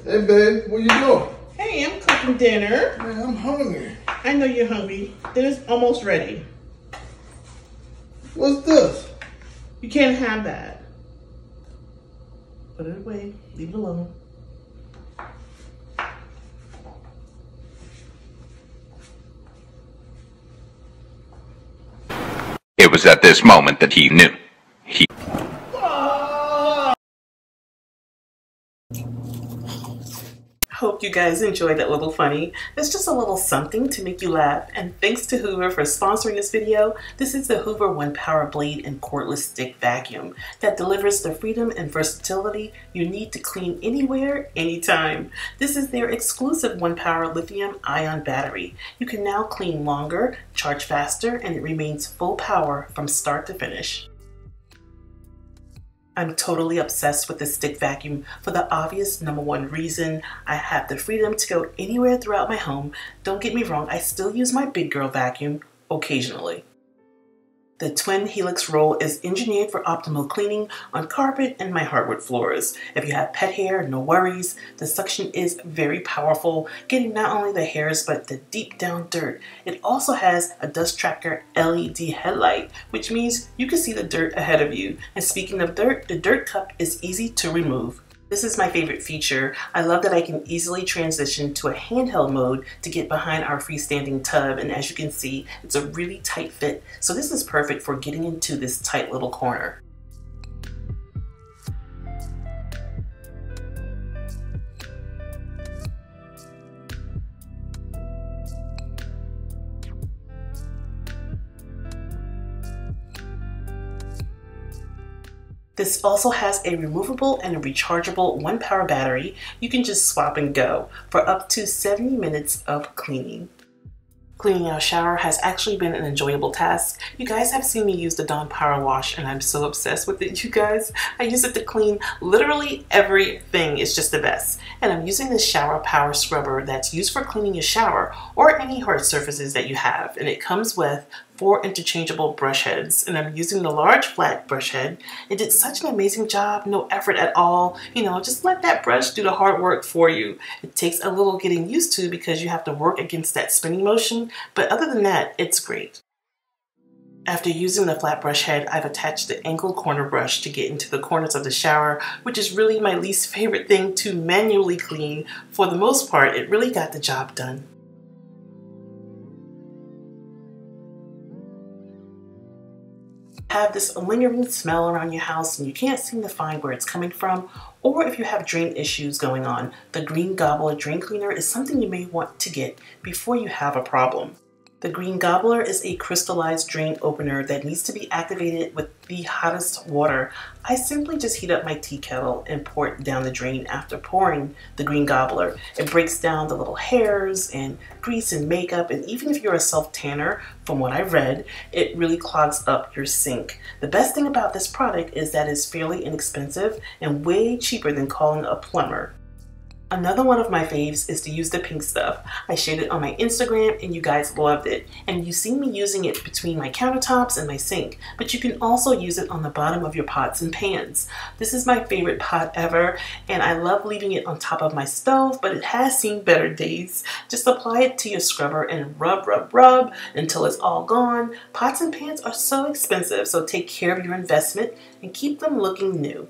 Hey, babe, what you doing? Hey, I'm cooking dinner. Man, I'm hungry. I know you're hungry. Dinner's almost ready. What's this? You can't have that. Put it away. Leave it alone. It was at this moment that he knew. Hope you guys enjoyed that little funny. It's just a little something to make you laugh, and thanks to Hoover for sponsoring this video. This is the Hoover One Power Blade and Cordless Stick Vacuum that delivers the freedom and versatility you need to clean anywhere, anytime. This is their exclusive One Power lithium-ion battery. You can now clean longer, charge faster, and it remains full power from start to finish. I'm totally obsessed with the stick vacuum for the obvious #1 reason. I have the freedom to go anywhere throughout my home. Don't get me wrong, I still use my big girl vacuum occasionally. The twin helix roll is engineered for optimal cleaning on carpet and my hardwood floors. If you have pet hair, no worries. The suction is very powerful, getting not only the hairs but the deep down dirt. It also has a dust tracker LED headlight, which means you can see the dirt ahead of you. And speaking of dirt, the dirt cup is easy to remove. This is my favorite feature. I love that I can easily transition to a handheld mode to get behind our freestanding tub, and as you can see, it's a really tight fit, so this is perfect for getting into this tight little corner. This also has a removable and a rechargeable One Power battery. You can just swap and go for up to 70 minutes of cleaning. Cleaning our shower has actually been an enjoyable task. You guys have seen me use the Dawn Power Wash and I'm so obsessed with it, you guys. I use it to clean literally everything. It's just the best. And I'm using this shower power scrubber that's used for cleaning your shower or any hard surfaces that you have. And it comes with 4 interchangeable brush heads, and I'm using the large flat brush head. It did such an amazing job, no effort at all. You know, just let that brush do the hard work for you. It takes a little getting used to because you have to work against that spinning motion, but other than that, it's great. After using the flat brush head, I've attached the angled corner brush to get into the corners of the shower, which is really my least favorite thing to manually clean. For the most part, it really got the job done. Have this lingering smell around your house and you can't seem to find where it's coming from, or if you have drain issues going on, the Green Gobbler drain cleaner is something you may want to get before you have a problem. The Green Gobbler is a crystallized drain opener that needs to be activated with the hottest water. I simply just heat up my tea kettle and pour it down the drain after pouring the Green Gobbler. It breaks down the little hairs and grease and makeup, and even if you're a self-tanner, from what I've read, it really clogs up your sink. The best thing about this product is that it's fairly inexpensive and way cheaper than calling a plumber. Another one of my faves is to use the pink stuff. I shared it on my Instagram and you guys loved it. And you see me using it between my countertops and my sink, but you can also use it on the bottom of your pots and pans. This is my favorite pot ever, and I love leaving it on top of my stove, but it has seen better days. Just apply it to your scrubber and rub, rub, rub until it's all gone. Pots and pans are so expensive, so take care of your investment and keep them looking new.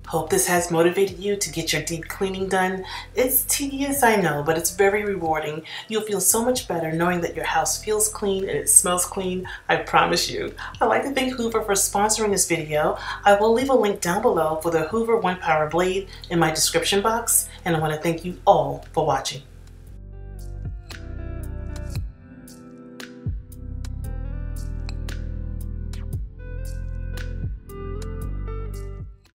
Hope this has motivated you to get your deep cleaning done. It's tedious, I know, but it's very rewarding. You'll feel so much better knowing that your house feels clean and it smells clean, I promise you. I'd like to thank Hoover for sponsoring this video. I will leave a link down below for the Hoover One Power Blade in my description box, and I want to thank you all for watching.